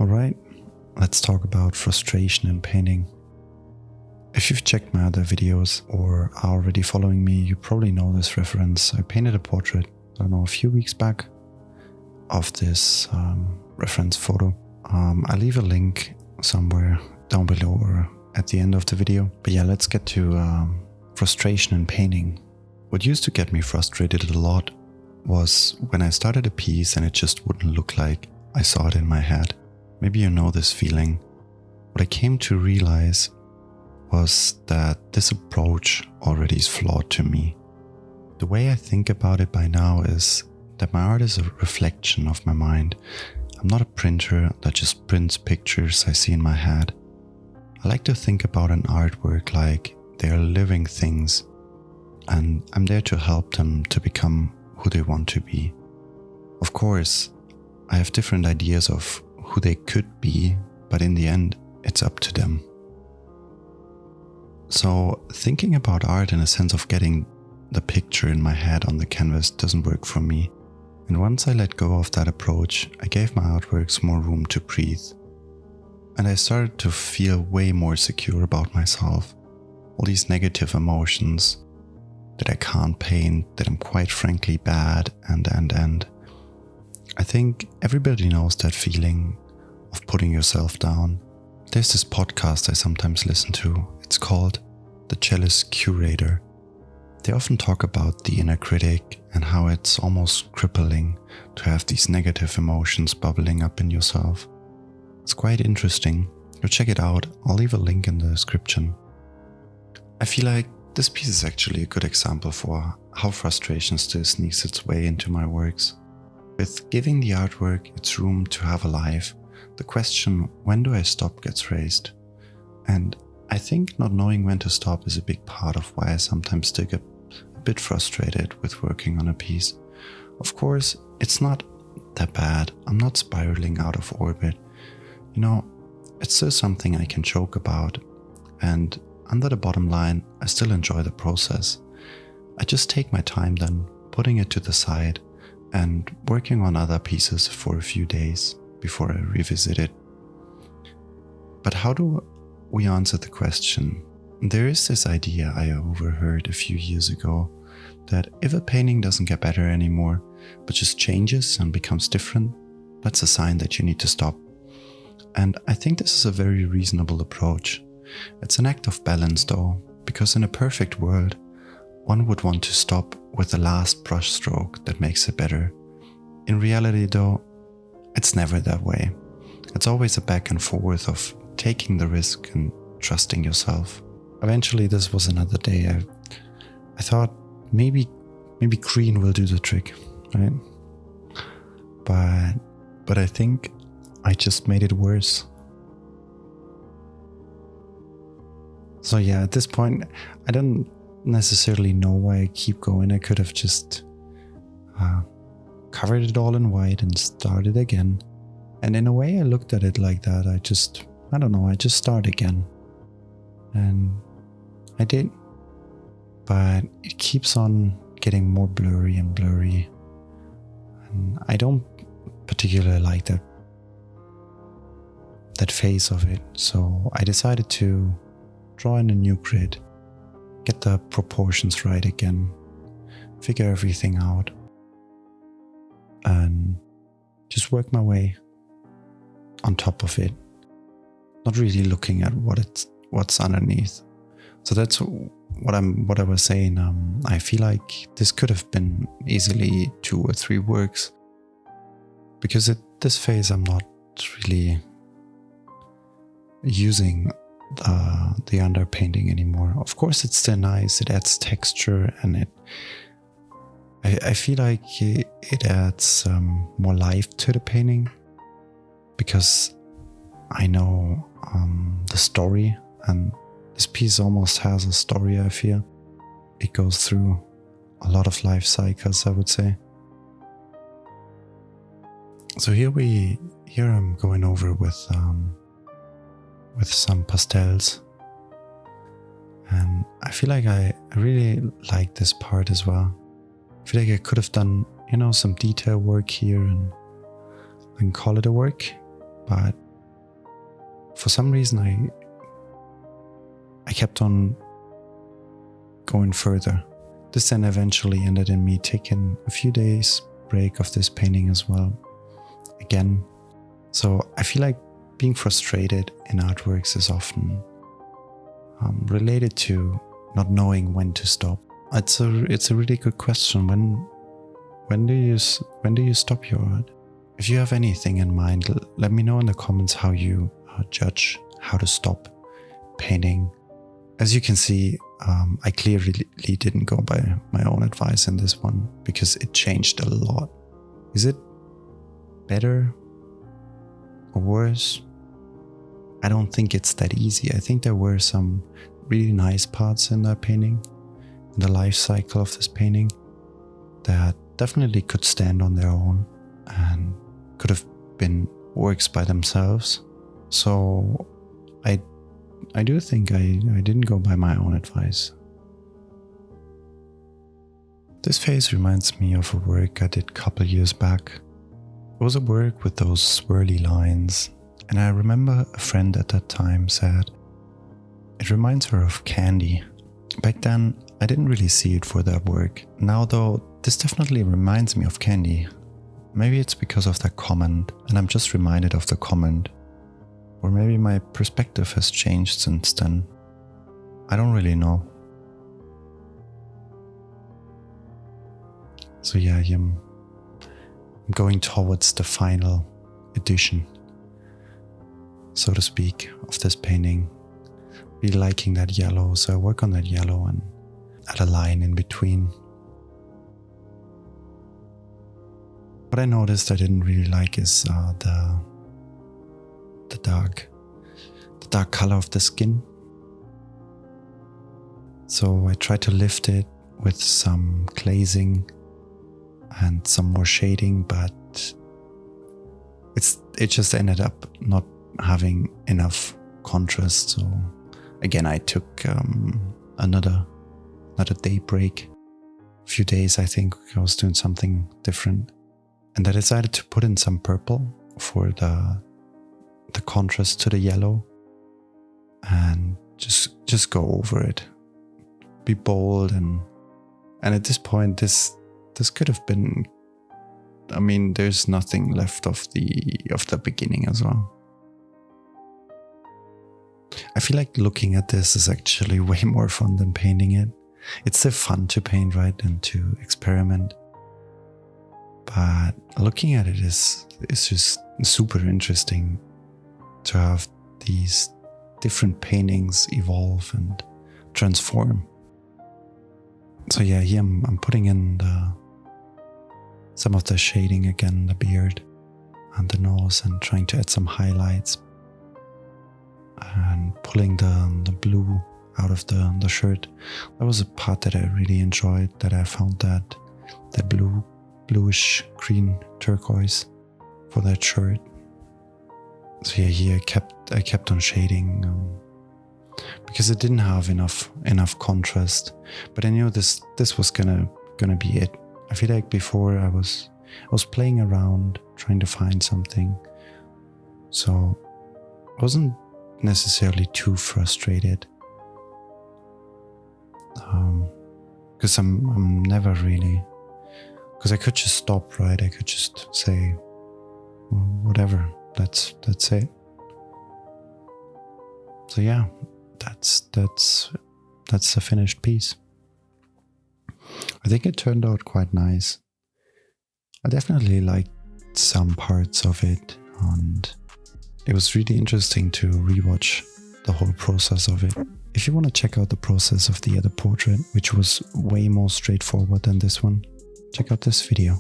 Alright, let's talk about frustration in painting. If you've checked my other videos or are already following me, you probably know this reference. I painted a portrait, a few weeks back of this reference photo. I'll leave a link somewhere down below or at the end of the video. But yeah, let's get to frustration in painting. What used to get me frustrated a lot was when I started a piece and it just wouldn't look like I saw it in my head. Maybe you know this feeling. What I came to realize was that this approach already is flawed to me. The way I think about it by now is that my art is a reflection of my mind. I'm not a printer that just prints pictures I see in my head. I like to think about an artwork like they are living things, and I'm there to help them to become who they want to be. Of course, I have different ideas of who they could be, but in the end, it's up to them. So thinking about art in a sense of getting the picture in my head on the canvas doesn't work for me. And once I let go of that approach, I gave my artworks more room to breathe. And I started to feel way more secure about myself. All these negative emotions that I can't paint, that I'm quite frankly bad, and. I think everybody knows that feeling of putting yourself down. There's this podcast I sometimes listen to. It's called The Jealous Curator. They often talk about the inner critic and how it's almost crippling to have these negative emotions bubbling up in yourself. It's quite interesting. Go check it out. I'll leave a link in the description. I feel like this piece is actually a good example for how frustration still sneaks its way into my works. With giving the artwork its room to have a life, the question, when do I stop, gets raised. And I think not knowing when to stop is a big part of why I sometimes still get a bit frustrated with working on a piece. Of course, it's not that bad. I'm not spiraling out of orbit. It's still something I can joke about. And under the bottom line, I still enjoy the process. I just take my time then, putting it to the side and working on other pieces for a few days before I revisit it. But how do we answer the question? There is this idea I overheard a few years ago that if a painting doesn't get better anymore, but just changes and becomes different, that's a sign that you need to stop. And I think this is a very reasonable approach. It's an act of balance though, because in a perfect world, one would want to stop with the last brush stroke that makes it better. In reality though, it's never that way. It's always a back and forth of taking the risk and trusting yourself. Eventually this was another day. I thought maybe green will do the trick, right? But I think I just made it worse. So yeah, at this point, I don't necessarily know why I keep going. I could have just covered it all in white and started again. And in a way, I looked at it like that. I just start again. And I did. But it keeps on getting more blurry and blurry. And I don't particularly like that phase of it. So I decided to draw in a new grid, get the proportions right again, figure everything out, and just work my way on top of it, not really looking at what's underneath. So that's what I was saying. I feel like this could have been easily 2 or 3 works, because at this phase I'm not really using the underpainting anymore. Of course, it's still nice. It adds texture, and I feel like it adds more life to the painting, because I know the story, and this piece almost has a story. I feel it goes through a lot of life cycles, I would say. So here I'm going over with some pastels, and I feel like I really like this part as well. I feel like I could have done, some detail work here, and I can call it a work, but for some reason I kept on going further. This then eventually ended in me taking a few days break of this painting as well. Again, so I feel like being frustrated in artworks is often related to not knowing when to stop. It's a really good question. When do you stop your art? If you have anything in mind, let me know in the comments how you judge how to stop painting. As you can see, I clearly didn't go by my own advice in this one because it changed a lot. Is it better or worse? I don't think it's that easy. I think there were some really nice parts in that painting, in the life cycle of this painting, that definitely could stand on their own and could have been works by themselves. So I do think I didn't go by my own advice. This phase reminds me of a work I did a couple years back. It was a work with those swirly lines, and I remember a friend at that time said it reminds her of candy. Back then, I didn't really see it for that work. Now though, this definitely reminds me of candy. Maybe it's because of that comment, and I'm just reminded of the comment. Or maybe my perspective has changed since then. I don't really know. So yeah, I'm going towards the final edition, so to speak, of this painting. Really liking that yellow, so I work on that yellow and add a line in between. What I noticed I didn't really like is the dark color of the skin. So I tried to lift it with some glazing and some more shading, but it just ended up not having enough contrast. So again, I took another day break. A few days, I think I was doing something different, and I decided to put in some purple for the contrast to the yellow, and just go over it, be bold, and at this point this could have been, I mean, there's nothing left of the beginning as well. I feel like looking at this is actually way more fun than painting it. It's still fun to paint, right, and to experiment, but looking at it is just super interesting to have these different paintings evolve and transform. So yeah, here I'm putting in some of the shading again, the beard and the nose, and trying to add some highlights and pulling the blue out of the shirt. That was a part that I really enjoyed, that I found that bluish green turquoise for that shirt. So yeah, here I kept on shading because it didn't have enough contrast. But I knew this was gonna be it. I feel like before I was playing around trying to find something, so I wasn't necessarily too frustrated. Because I'm never really, because I could just stop, right? I could just say, well, whatever. That's it. So yeah, that's the finished piece. I think it turned out quite nice. I definitely liked some parts of it, and it was really interesting to rewatch the whole process of it. If you want to check out the process of the other portrait, which was way more straightforward than this one, check out this video.